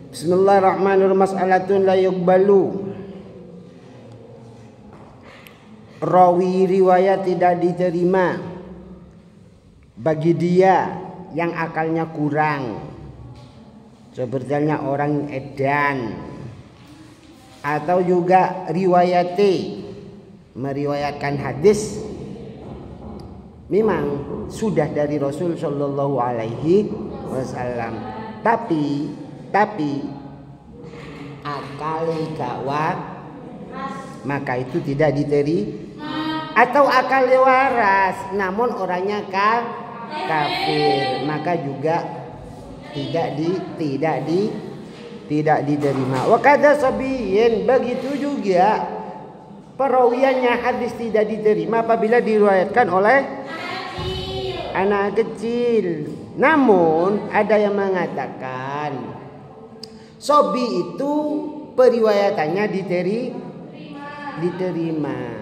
Bismillahirrahmanirrahim. Mas'alatun la yuqbalu. Rawi riwayat tidak diterima bagi dia yang akalnya kurang, sepertinya orang edan, atau juga riwayati meriwayatkan hadis memang sudah dari Rasul Shallallahu Alaihi Wasallam, tapi akal gawat, maka itu tidak diterima. Atau akal waras namun orangnya kafir, maka juga tidak diterima. Wa kadza sabiyin, begitu juga perawiannya hadis tidak diterima apabila diriwayatkan oleh anak kecil. Namun ada yang mengatakan sobi itu periwayatannya diterima.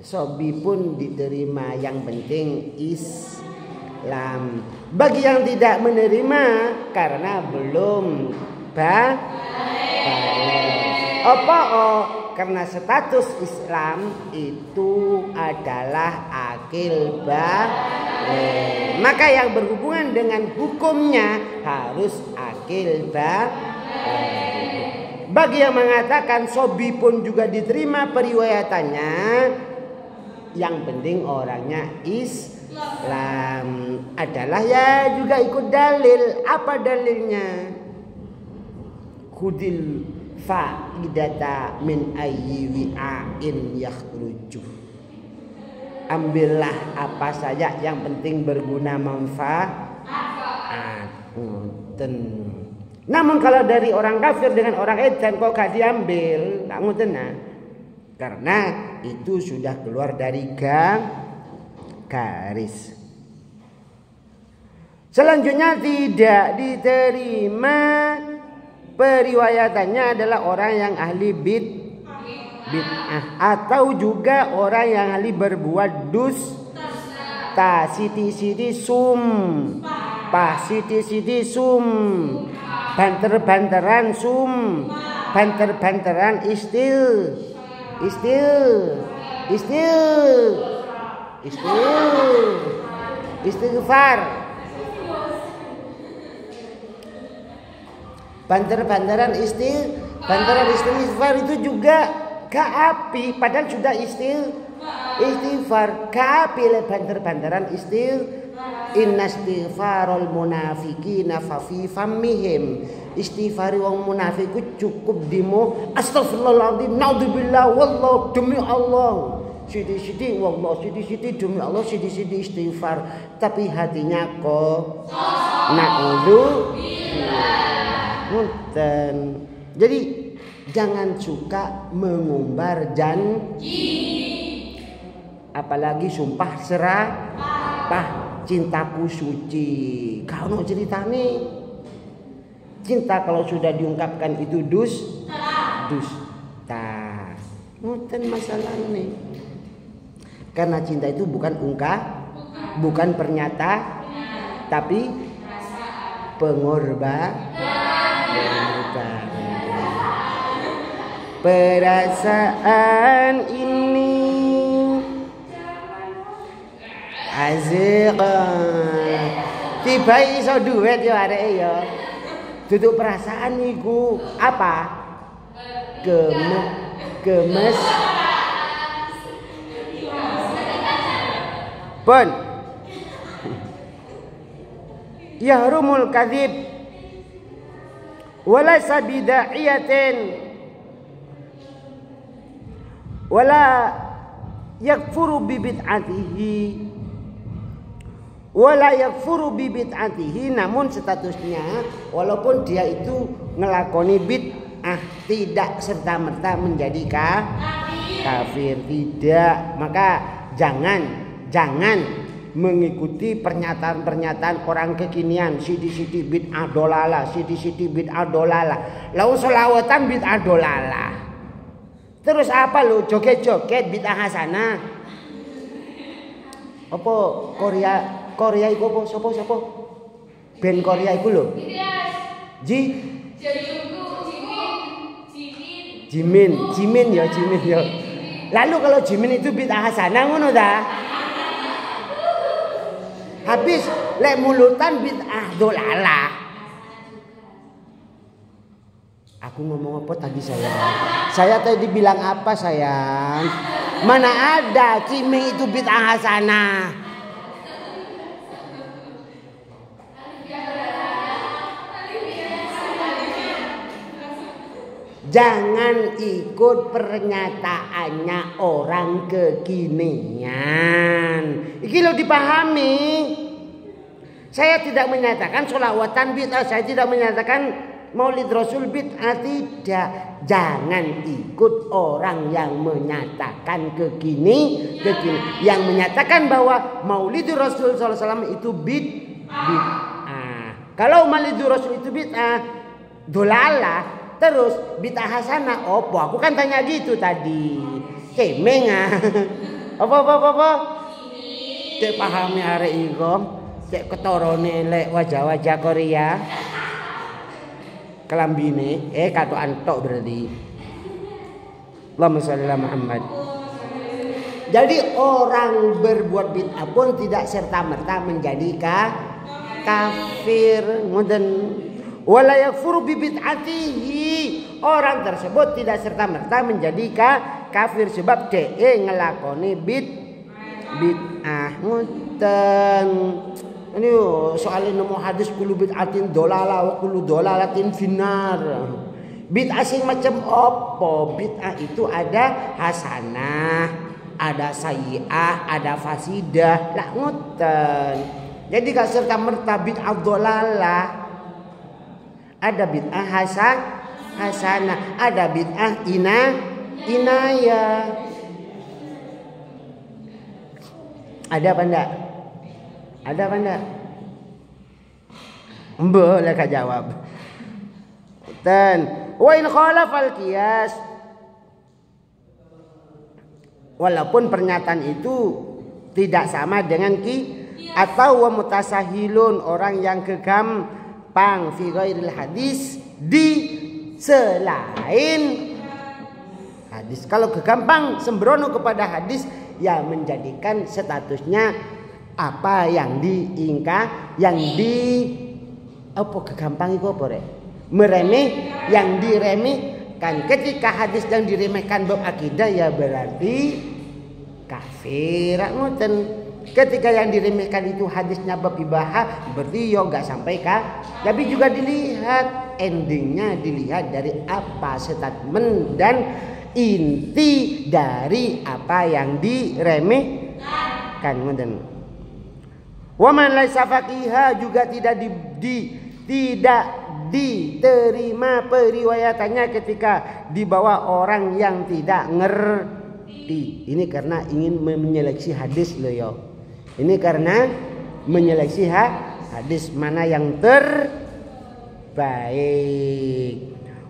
Sobi pun diterima, yang penting Islam. Bagi yang tidak menerima karena belum balik. Karena status Islam itu adalah akil balik, maka yang berhubungan dengan hukumnya harus akil balik. Bagi yang mengatakan sobi pun juga diterima periwayatannya, yang penting orangnya Islam, adalah ya juga ikut dalil. Apa dalilnya? Khudil fa'idata min ayyi wi'ain yakhruju. Ambillah apa saja yang penting berguna manfaat. Namun kalau dari orang kafir dengan orang edan kok gak diambil, gak ngutena. Karena itu sudah keluar dari garis. Selanjutnya tidak diterima periwayatannya adalah orang yang ahli bid'ah, atau juga orang yang ahli berbuat dusta, siti sum, siti sum, banter-banteran sum, banter-banteran istighfar. Banter-banteran istighfar itu juga gak api, padahal sudah istighfar. Gak api le banter-banteran inna istighfarul munafiqina fa fi fammihim. Istighfari wong munafik cukup dimo astagfirullahaladzim, naudzubillah, wallah, demi Allah, sidi-sidi wallah, sidi-sidi demi Allah, sidi-sidi istighfar, tapi hatinya kok naudzubillah. Jadi jangan suka mengumbar janji, apalagi sumpah serapah. Cintaku suci, kau mau ceritane. Cinta kalau sudah diungkapkan itu dusta. Ngoten masalah nih. Karena cinta itu bukan bukan pernyataan, tapi pengorbanan. Perasaan ini asik, tiba iso duet ya arek ya. Duduk perasaan niku apa? Gemes. Pun yahrumul kadzib wala sabida'iyatin wala yakfuru bibid'atihi wala yakfuru bibid'atihi, namun statusnya walaupun dia itu ngelakoni bid'ah tidak serta-merta menjadi kafir, tidak. Maka jangan mengikuti pernyataan-pernyataan orang kekinian, sidi-sidi bid'ah dolalah, sidi-sidi bid'ah dolalah, lau selawatan bid'ah dolalah. Terus apa lu joget-joget bid'ah hasanah? Apa Korea iku apa sapa? Band Korea iku lho. Jimin ya. Lalu kalau jimin itu bid'ah hasanah ngono ta? Habis lek mulutan bid'ah dolalah. Aku ngomong apa tadi sayang? Saya tadi bilang apa sayang? Mana ada ciming itu bid'ah hasanah? Jangan ikut pernyataannya orang kekinian. Iki lo dipahami. Saya tidak menyatakan sholawatan bid'ah. Saya tidak menyatakan maulid rasul bid'ah. Tidak. Jangan ikut orang yang menyatakan kekini. Yang menyatakan bahwa maulid rasul SAW itu bid'ah. Kalau maulid rasul itu bid'ah, dolalah. Terus bid'ah hasanah opo? Aku kan tanya gitu tadi. Kemeng ah. Apa? Cek pahami arek iko. Cek ketorone lek wajah-wajah Korea. Kelambine katu antok berarti. Allahumma shalli ala Muhammad. Jadi orang berbuat bid'ah pun tidak serta-merta menjadi kafir. Ngoten. Wala yakfuru bi bid'atihi. Orang tersebut tidak serta-merta menjadi kafir sebab DE ngelakoni bid'ah. Ngoten. Ini soal nemu hadis kullu bid'atin dolalah wa kullu dolalatin finnar. Bid'ah sing macam opo? Bid'ah itu ada hasanah, ada sayyi'ah, ada fasidah. Lah ngoten. Jadi gak serta-merta bid'ah dolalah. Ada bid'ah hasanah, ada bid'ah inayah. Ada apa enggak? Boleh kah jawab. Dan wa in khalafal qiyas. Walaupun pernyataan itu tidak sama dengan atau wa mutasahilun, orang yang gampang fi ghairil hadis, di selain hadis. Kalau kegampang sembrono kepada hadis, ya menjadikan statusnya apa yang apa kegampang itu apa rek? Meremeh, yang diremehkan. Ketika hadis yang diremehkan bab akidah, ya berarti kafir. Ngoten. Ketika yang diremehkan itu hadisnya bab ibadah, berarti yo gak sampai tapi juga dilihat endingnya, dilihat dari apa statement dan inti dari apa yang diremehkan. Ngoten. Wa man laisa faqiha, juga tidak diterima periwayatannya ketika dibawa orang yang tidak ngerti. Ini karena ingin menyeleksi hadis loh yo. Ini karena menyeleksi hadis mana yang terbaik.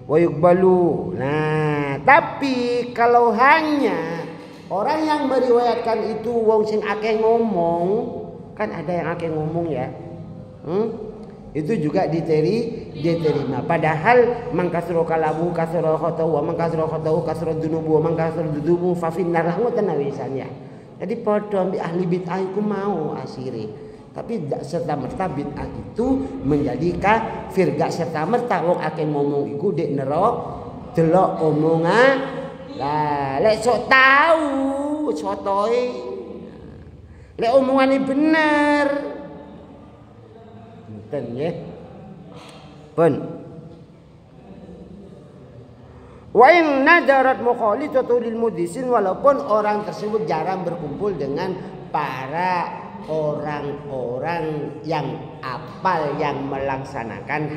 Wa yuqbalu. Nah, tapi kalau hanya orang yang meriwayatkan itu wong sing akeh ngomong, kan ada yang akeh ngomong ya. Itu juga diterima. Padahal mangkasro kalamu kasro khotau wa mangkasro khotau kasro dunubu wa mangkasro dunubu fa finnar ngoten wisannya. Jadi padha ambil ahli bid'ah iku mau asire. Tapi tidak serta-merta bid'ah itu menjadi kafir. Gak serta-merta wong akeh ngomong iku dek neraka delok omongan. Lah lek sok tahu sotoe. Lek omongane bener. Ngoten nggih. Pun. Wa in nadarat mukhalifatu lil mudisin, walaupun orang tersebut jarang berkumpul dengan para orang-orang yang apal yang melaksanakan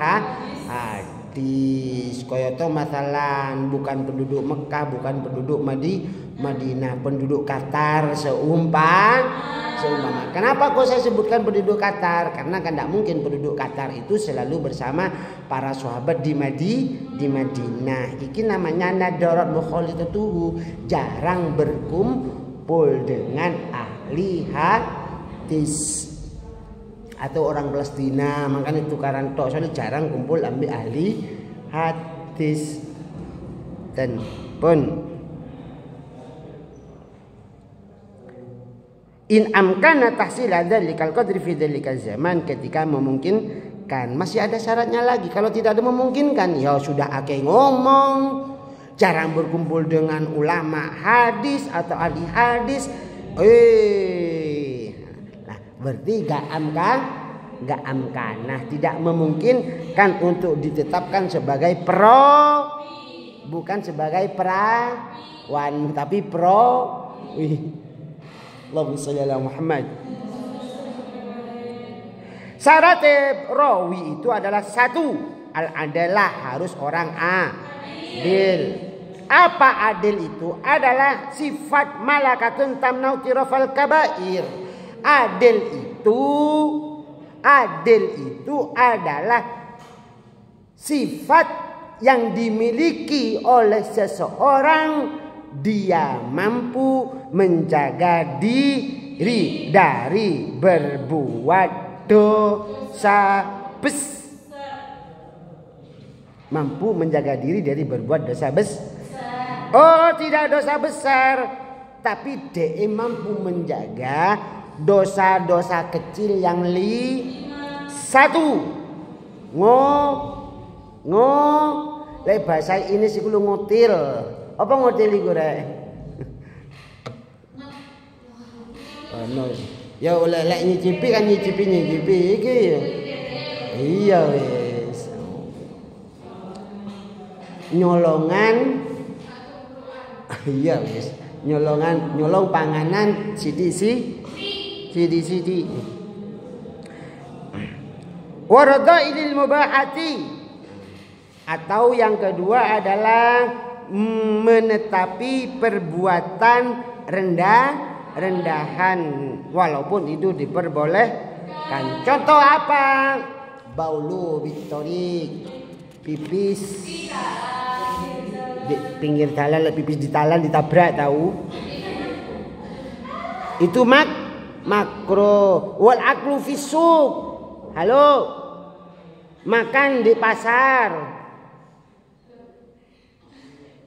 hadis. Kaya to masalan bukan penduduk Mekah, bukan penduduk Madinah, penduduk Qatar seumpama. Kenapa kok saya sebutkan penduduk Qatar? Karena kan tidak mungkin penduduk Qatar itu selalu bersama para sahabat di Madinah. Iki namanya nadarat mukhalifatuhu, jarang berkumpul dengan ahli hadis atau orang Palestina. Makanya tukaran tok, soalnya jarang kumpul ambil ahli hadis dan pun in amkana tahsil dzalikal qadri fi dzalikal zaman, ketika memungkinkan. Masih ada syaratnya lagi. Kalau tidak ada memungkinkan, ya sudah akeh ngomong, jarang berkumpul dengan ulama hadis atau ahli hadis. Nah, berarti gak amkanah, tidak memungkinkan untuk ditetapkan sebagai bukan sebagai perawan, tapi Allahumma sholli ala Muhammad. Syarat rawi itu adalah satu, adalah harus orang adil. Apa adil itu? Adalah sifat malakatun tamnau tirafal kabair. Adil itu adalah sifat yang dimiliki oleh seseorang. Dia mampu menjaga diri dari berbuat dosa mampu menjaga diri dari berbuat dosa besar. Oh, tidak dosa besar, tapi dia mampu menjaga dosa-dosa kecil yang satu. Le bahasa ini sih kulo ngotil. Apa ngotil iku rek? No. Ya oleh lek nyicipi kan nyicipi iki ya. Iya wis. Nyolongan. Iya wis. Nyolong panganan sidi. Waradha'il mubahati. Atau yang kedua adalah menetapi perbuatan rendahan walaupun itu diperbolehkan. Contoh apa? Baulu bitorik, pipis di pinggir jalan, pipis di talan ditabrak tahu. Itu makro. Wal aklu fisuk. Halo. Makan di pasar.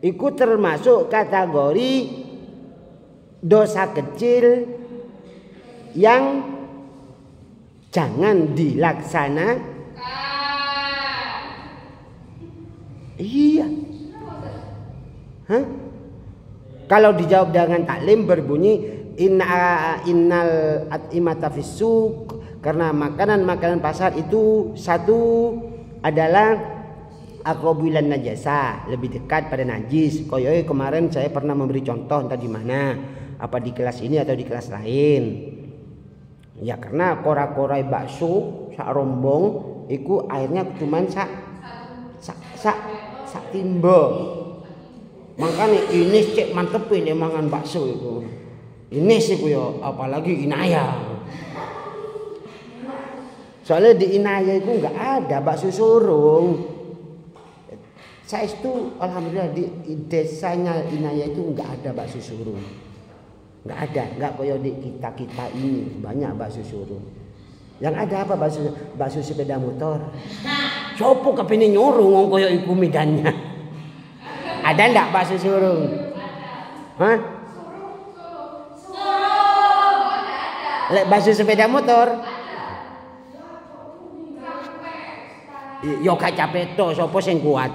Itu termasuk kategori dosa kecil yang jangan dilaksanakan. Iya. Hah? Kalau dijawab dengan taklim berbunyi innal at'imata fisuk, karena makanan pasar itu satu adalah aqrabulan najasa, lebih dekat pada najis. Koyoke kemarin saya pernah memberi contoh entah di mana, apa di kelas ini atau di kelas lain. Ya karena kora-korai bakso sak rombong iku airnya cuman sak timba. Makanya ini cek mantepin mangan bakso itu. Ini sih yo apalagi Inaya. Soalnya di Inaya itu enggak ada bakso surung. Saya itu alhamdulillah di desanya Inaya itu enggak ada bakso surung. Enggak ada, enggak koyo di kita ini banyak bakso surung. Yang ada apa bakso sepeda motor. Sopo kepene nyuruh wong koyo iku medannya. Ada enggak bakso surung? Hah? Lek bakso sepeda motor. Yo kaca peto sopo sing kuat.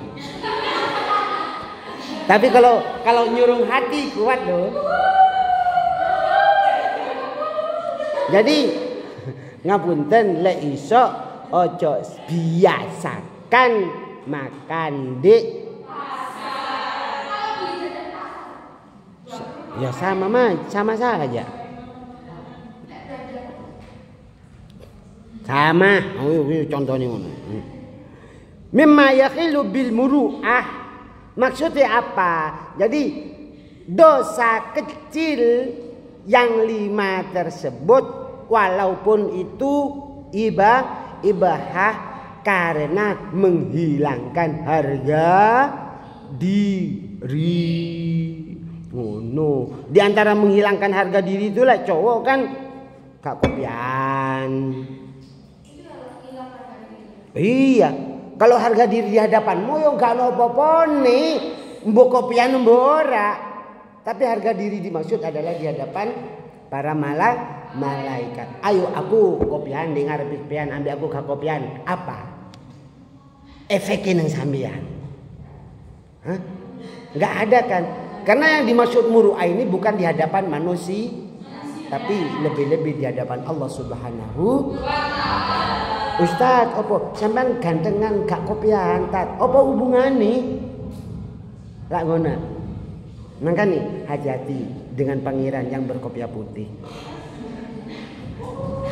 Tapi kalau nyurung hati kuat loh. Jadi ngapunten lek iso ojo biasakan makan di ya sama saja. Sama, contohnya ngono. Mimma yakhilu bil muru'ah. Maksudnya apa? Jadi dosa kecil yang 5 tersebut walaupun itu ibahah karena menghilangkan harga diri. Oh no. Di antara menghilangkan harga diri itulah cowok kan gak kopian. Iya, Kalau harga diri di hadapanmu yo gak ono apa-apane. Mbok kopian mbok ora. Tapi harga diri dimaksud adalah di hadapan para malaikat. Ayo aku kopian dengar pian ambil aku gak kopian. Apa? Efeknya nang sampean. Hah? Enggak ada kan? Karena yang dimaksud muru'ah ini bukan di hadapan manusia, tapi lebih-lebih di hadapan Allah Subhanahu wa taala. Ustaz, apa sampean gantengan gak kopian tat? Apa hubungane? Lak ngono. Mangkane hati-hati dengan pangeran yang berkopiah putih.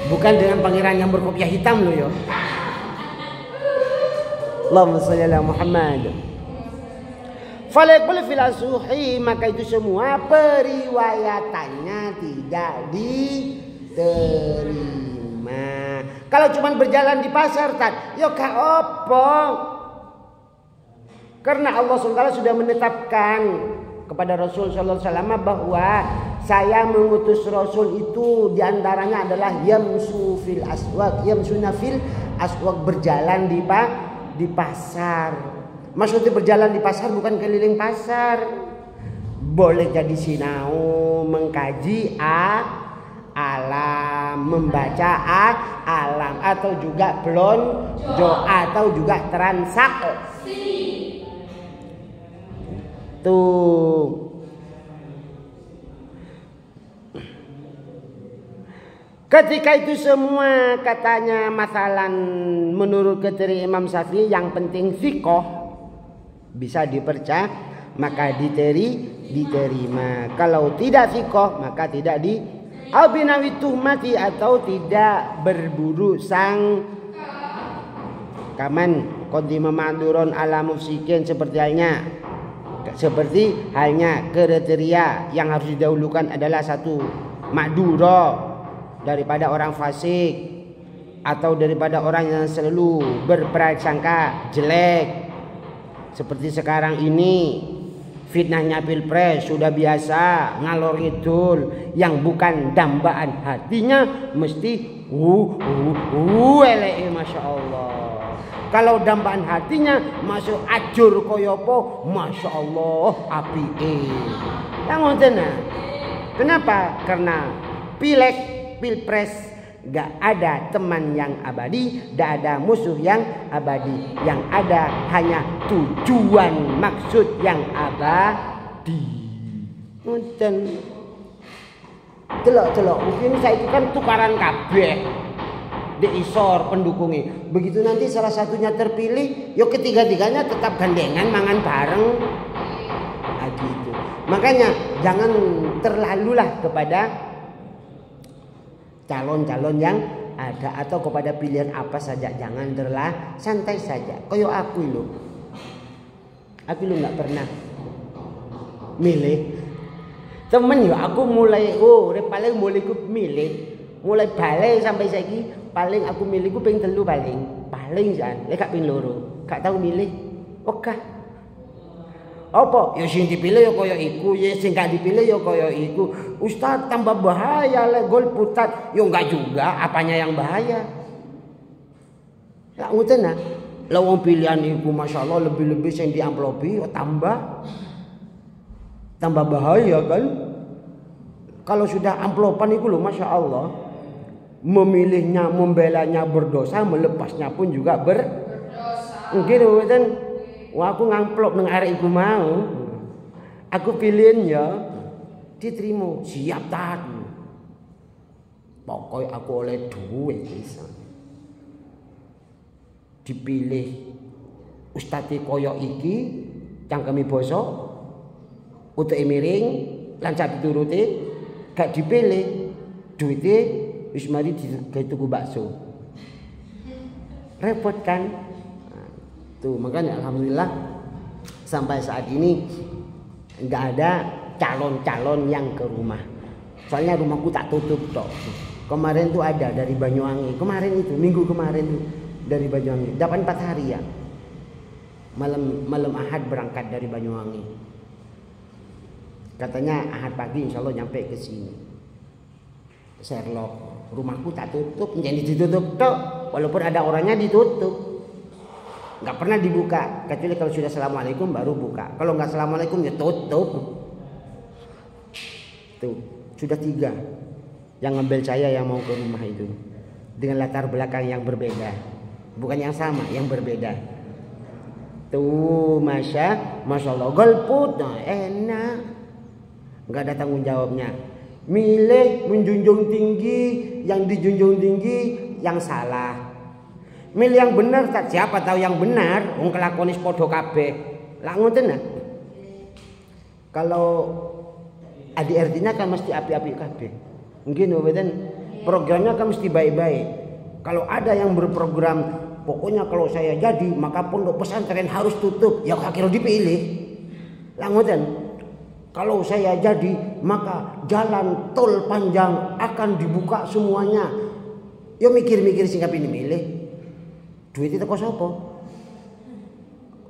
Bukan dengan pangeran yang berkopiah hitam loh yo. Allahumma shalli ala Muhammad. Falaqul filasuhi, maka itu semua periwayatannya tidak diterima. Kalau cuma berjalan di pasar tat, yo gak opo. Karena Allah SWT sudah menetapkan kepada Rasul sallallahu alaihi wasallam bahwa saya mengutus Rasul itu diantaranya adalah yamsu fil aswaq, yamsuna fil aswaq, berjalan di pasar. Maksudnya berjalan di pasar bukan keliling pasar. Boleh jadi sinau, mengkaji alam, membaca alam, atau juga belonjo, atau juga transaksi. Tuh. Ketika itu semua katanya masalah menurut kriteria Imam Syafi'i yang penting fiqh bisa dipercaya maka diterima. Kalau tidak fiqh maka tidak di albinawi tuhmati atau tidak berburu sang kaman qadima ma'duron ala mufsikin seperti halnya kriteria yang harus didahulukan adalah satu ma'duro daripada orang fasik atau daripada orang yang selalu berprasangka jelek. Seperti sekarang ini fitnahnya pilpres sudah biasa ngalor ngidul, yang bukan dambaan hatinya mesti eleke masya Allah. Kalau dambaan hatinya masuk ajur koyopo, masya Allah apike. Yang ngoten. Kenapa? Karena pilpres gak ada teman yang abadi, gak ada musuh yang abadi. Yang ada hanya tujuan maksud yang abadi. Ngoten. Delok-delok mungkin saya itu kan tukaran kabeh. Diisor pendukungnya. Begitu nanti salah satunya terpilih, yuk ketiga-tiganya tetap gandengan mangan bareng. Nah, gitu. Makanya jangan terlalulah kepada calon-calon yang ada atau kepada pilihan apa saja, jangan terlah, santai saja. Koyo aku lo nggak pernah milih temen yo. Aku mulai paling mulai ku milih, mulai balik sampai saiki paling aku milih ku ping 3 paling jan, lek gak ping 2 gak tahu milih. Oke. Apa? Ya sing dipilih ya kaya iku, ya sing gak dipilih ya kaya iku. Ustaz tambah bahaya lek gol putat. Ya enggak juga, apanya yang bahaya? Lah ngoten nah. Lah wong pilihan iku masyaallah lebih-lebih sing diamplopi ya tambah bahaya kan? Kalau sudah amplopan iku lho masyaallah. Memilihnya, membelanya berdosa, melepasnya pun juga berdosa. Nggih ngoten. Wah aku ngamplop nang arek iku mau. Aku pilihin ya diterima, siap tat. Pokoknya aku oleh duit bisa. Dipilih ustadz koyo iki cangkemi bosok, utek miring, lancar dituruti, gak dipilih duitnya wis mari digawe tuku bakso. Repot kan? Tuh, makanya alhamdulillah sampai saat ini enggak ada calon-calon yang ke rumah. Soalnya rumahku tak tutup toh. Kemarin tuh ada dari Banyuwangi. Minggu kemarin tuh dari Banyuwangi. Dapat 4 hari ya. Malam Ahad berangkat dari Banyuwangi. Katanya Ahad pagi insya Allah nyampe ke sini. Sherlock, rumahku tak tutup, jadi ditutup toh. Walaupun ada orangnya ditutup. Nggak pernah dibuka kecuali kalau sudah assalamualaikum baru buka. Kalau nggak assalamualaikum ya tutup. Tuh sudah 3 yang ngambil saya yang mau ke rumah itu dengan latar belakang yang berbeda, bukan yang sama, yang berbeda. Tuh masya Allah golput, nah, enak, nggak ada tanggung jawabnya. Milih menjunjung tinggi, yang dijunjung tinggi yang salah. Milih yang benar, tak siapa tahu yang benar. Wong kelakuanis podo kabeh. Lah ngoten nah. Kalau ADRT-nya kan mesti api-api kabeh. Mungkin mboten programnya kan mesti baik-baik. Kalau ada yang berprogram pokoknya kalau saya jadi maka pondok pesantren harus tutup, ya akhirnya dipilih. Lah ngoten. Kalau saya jadi maka jalan tol panjang akan dibuka semuanya. Ya mikir-mikir sing kaping milih. Duit itu kok sapa?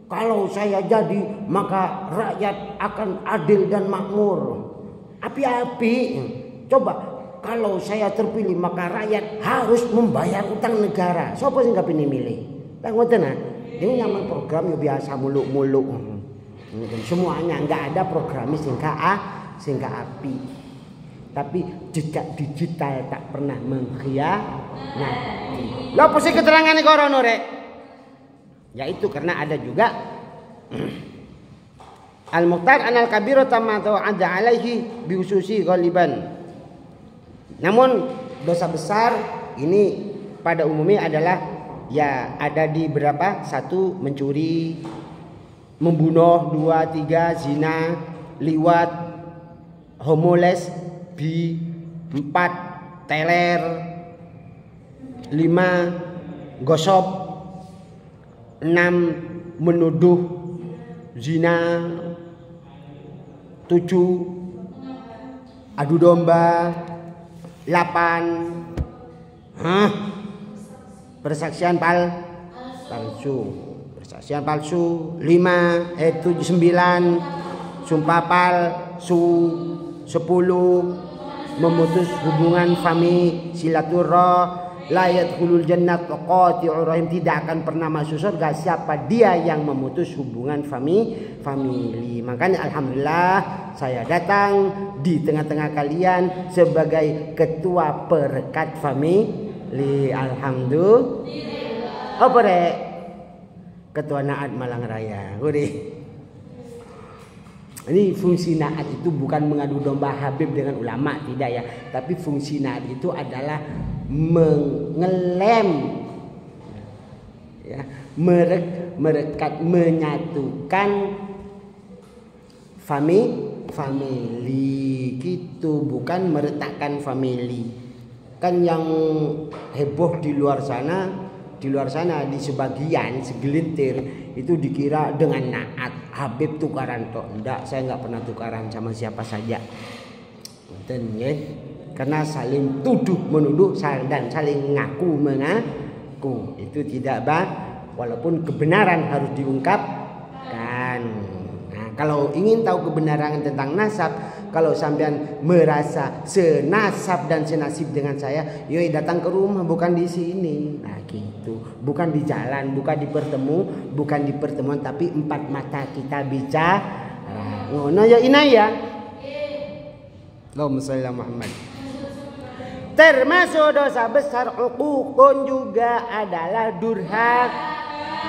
Kalau saya jadi maka rakyat akan adil dan makmur. Api-api. Coba kalau saya terpilih maka rakyat harus membayar utang negara. Sapa sing kaping milih? Lah ngoten nah. Ini nyaman program ya biasa muluk-muluk. Semuanya nggak ada programis sehingga api. Tapi jejak digital tak pernah mengkhianati. Lah apa sih keterangan korono rek? Yaitu karena ada juga al-muqtar anal kabiro tamatu ada alaihi biususi ghaliban. Namun dosa besar ini pada umumnya adalah ya ada di berapa? 1 mencuri, membunuh, 2, 3 zina, liwat, homoles, 4 teler, 5 gosok, 6 menuduh zina, 7 adu domba, 8 persaksian palsu. Persaksian palsu 9 sumpah palsu, 10 memutus hubungan fami silaturah, la yadkhulul jannat qati'ur rahim, tidak akan pernah masuk surga siapa dia yang memutus hubungan famili. Makanya alhamdulillah saya datang di tengah-tengah kalian sebagai ketua perekat famili. Alhamdulillah. Apa rek? Ketua Naat Malang Raya. Ini fungsi Naat itu bukan mengadu domba Habib dengan ulama, tidak ya. Tapi fungsi Naat itu adalah mengelem, ya, merekat, menyatukan famili gitu, bukan meretakkan famili. Kan yang heboh di luar sana di sebagian segelintir itu dikira dengan Naat Habib tukaran tok. Enggak, saya enggak pernah tukaran sama siapa saja. Betul ya? Karena saling tuduh menuduh dan saling mengaku itu tidak walaupun kebenaran harus diungkapkan. Nah, kalau ingin tahu kebenaran tentang nasab, kalau sampean merasa senasab dan senasib dengan saya, yoi datang ke rumah, bukan di sini. Nah gitu, bukan di jalan, bukan di pertemuan, tapi 4 mata kita bicara. Ngono ya inaya. Allahumma shalli ala Muhammad. Termasuk dosa besar uququn juga adalah durhaka.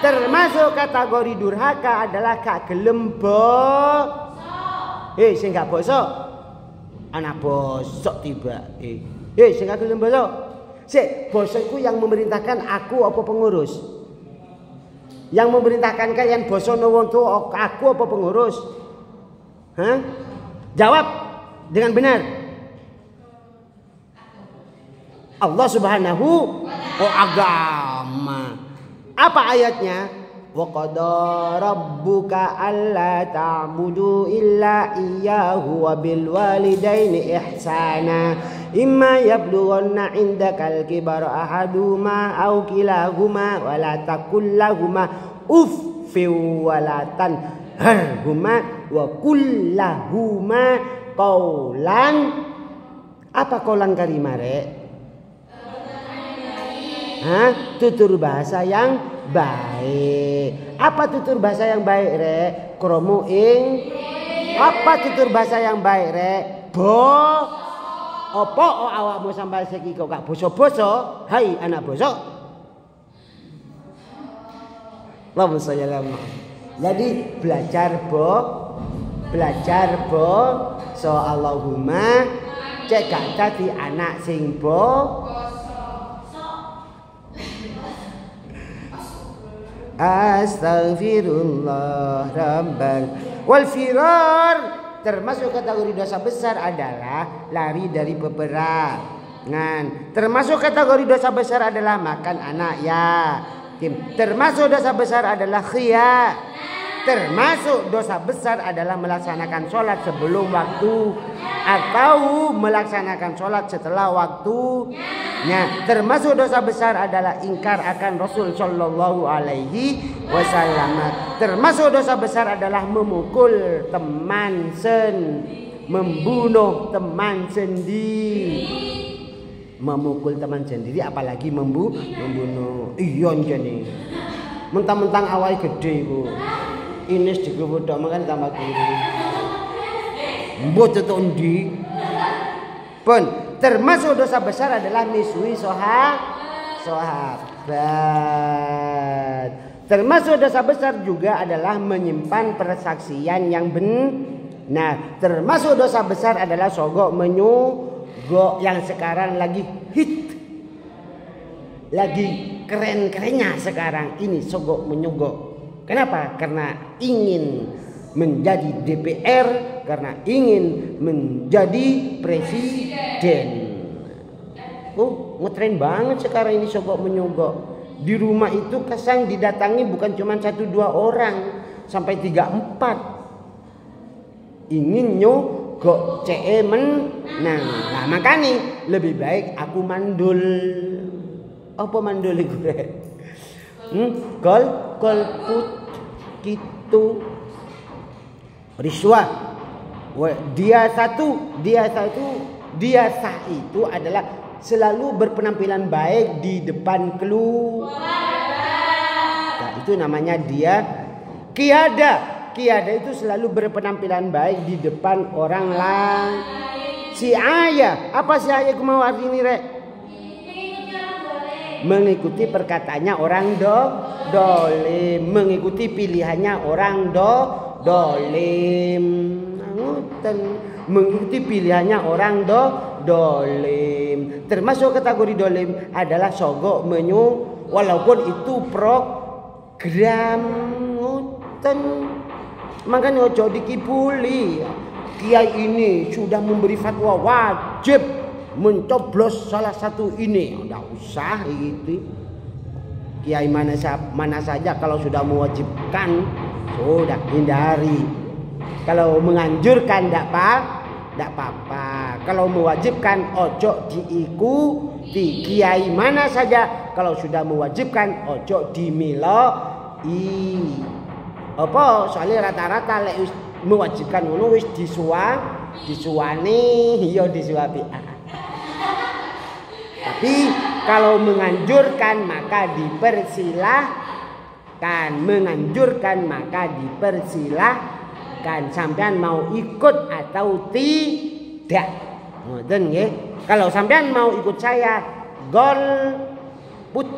Termasuk kategori durhaka adalah kak gelembok. Sing gak bosok. Anak bosok tiba. Sing gak gelem bosok. Sik, bosok itu yang memerintahkan aku apa pengurus? Yang memerintahkan kalian bosok wong tuwa aku apa pengurus? Hah? Jawab dengan benar. Allah Subhanahu wa agama. Apa ayatnya? Wa qada rabbuka alla ta'budu illa iyyahu wa bil walidaini ihsana imma yablughanna 'indakal kibara ahaduhuma aw kilahuma wa la taqul lahumu uffin wa la tanharhuma wa qul lahumu qawlan. Apa qawlan karimah rek? Tutur bahasa yang baik. Apa tutur bahasa yang baik rek? Kromo ing. Apa tutur bahasa yang baik rek? Apa awakmu sampai saiki kok gak boso-boso? Hai anak boso. Allahumma sholli ala Muhammad. Jadi belajar so Allahumma cek gak dadi anak sing Astaghfirullah rabbal wal firar. Termasuk kategori dosa besar adalah lari dari peperangan. Termasuk kategori dosa besar adalah makan anak yatim. Termasuk dosa besar adalah khiyat. Termasuk dosa besar adalah melaksanakan sholat sebelum waktu atau melaksanakan sholat setelah waktunya. Termasuk dosa besar adalah ingkar akan Rasul Shallallahu Alaihi Wasallam. Termasuk dosa besar adalah memukul teman membunuh teman sendiri. Memukul teman sendiri apalagi membunuh. Iya nih. Mentang-mentang awal gede bu. Ini sedikit bodoh makan tambah kiri. Bodoh tundi. Pun termasuk dosa besar adalah misui sahabat. Termasuk dosa besar juga adalah menyimpan persaksian yang benar. Termasuk dosa besar adalah sogok menyogok yang sekarang lagi hit. Lagi keren-kerennya sekarang ini sogok menyogok. Kenapa? Karena ingin menjadi DPR, karena ingin menjadi presiden. Oh, ngetren banget sekarang ini sogok menyogok. Di rumah itu kesan didatangi bukan cuma 1-2 orang, sampai 3-4. Ingin nyogok menang. Nah, makanya lebih baik aku mandul. Apa mandul gue? Golput gitu. Riswah. Dia sah itu adalah selalu berpenampilan baik di depan keluarga. Itu namanya dia kiada. Kiada itu selalu berpenampilan baik di depan orang lain. Si ayah, apa si ayah mau arti ini rek? Mengikuti perkataannya orang dolim, mengikuti pilihannya orang dolim, mengikuti pilihannya orang dolim. Termasuk kategori dolim adalah sogok walaupun itu program. Makanya ojo dikibuli. Kiai ini sudah memberi fatwa wajib mencoblos salah satu ini. Tidak usah gitu. Kiai mana saja kalau sudah mewajibkan sudah hindari. Kalau menganjurkan tidak apa-apa. Kalau mewajibkan ojo diikuti. Kiai mana saja kalau sudah mewajibkan ojo dimiloi. Apa soalnya rata-rata lek mewajibkan ngono wis disuwani ya disuapi. Tapi kalau menganjurkan maka dipersilahkan. Menganjurkan maka dipersilahkan. Sampean mau ikut atau tidak. Ngoten nggih. Kalau sampean mau ikut saya golput.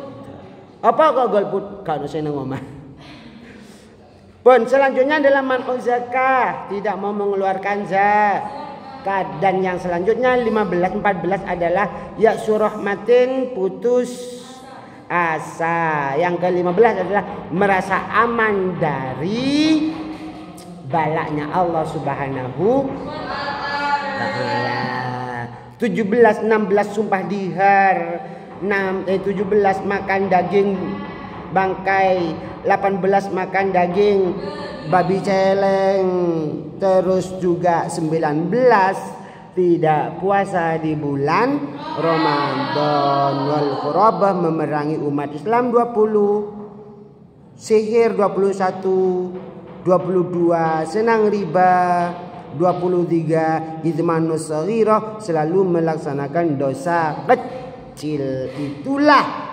Apa kok golput? Kalau saya nang omah. Pun selanjutnya adalah man'u zakah, tidak mau mengeluarkan zakat. Dan yang selanjutnya 14 adalah ya'su rahmatin, putus asa. Yang ke-15 adalah merasa aman dari balaknya Allah Subhanahu taala. 16 sumpah dihar. 17 makan daging bangkai, 18 makan daging babi celeng, terus juga 19 tidak puasa di bulan Ramadan. Wal khurabah, memerangi umat Islam 20, sihir 21, 22 senang riba, 23 idmanus shaghirah, selalu melaksanakan dosa kecil. Itulah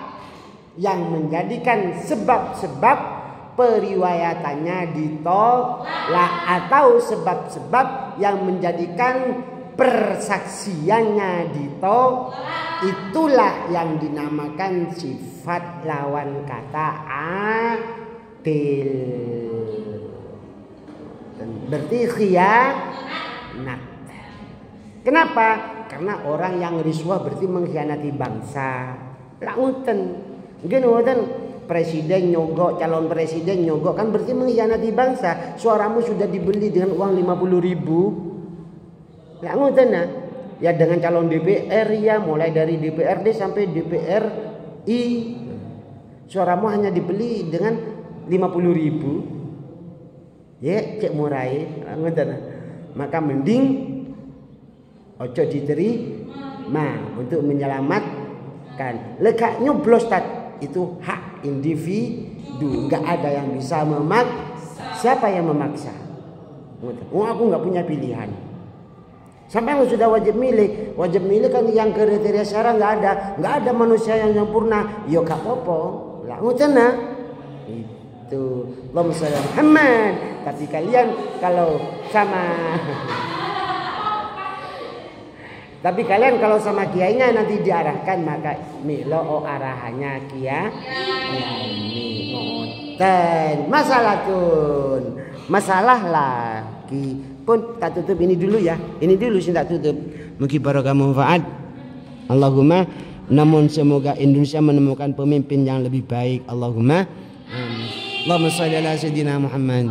yang menjadikan sebab-sebab periwayatannya ditolak atau sebab-sebab yang menjadikan persaksiannya ditolak, itulah yang dinamakan sifat lawan kata adil. Berarti khianat. Kenapa? Karena orang yang risuah berarti mengkhianati bangsa. Lah ngoten. Nggih ngoten. Presiden nyogok, calon presiden nyogok kan berarti mengkhianati bangsa. Suaramu sudah dibeli dengan uang 50.000. Lah ngoten nah. Ya dengan calon DPR ya, mulai dari DPRD sampai DPRI. Suaramu hanya dibeli dengan 50.000. Ya, cek murai. Ngoten. Maka mending ojo diterima untuk menyelamatkan. Lega nyoblos itu hak individu, nggak ada yang bisa memaksa. Siapa yang memaksa? Aku nggak punya pilihan. Sampai lu sudah wajib milih kan yang kriteria syarat nggak ada manusia yang sempurna. Yo gak apa-apa, lah ngoten nah. Itu Allahumma shalli ala Muhammad. Tapi kalian kalau sama kiainya nanti diarahkan maka milo arahannya kiai ngoten. Masalah lagi pun tak tutup ini dulu ya. Ini dulu sih tak tutup. Mungkin barokah manfaat. Allahumma, namun semoga Indonesia menemukan pemimpin yang lebih baik. Allahumma amin. Allahumma shalli ala sayyidina Muhammad.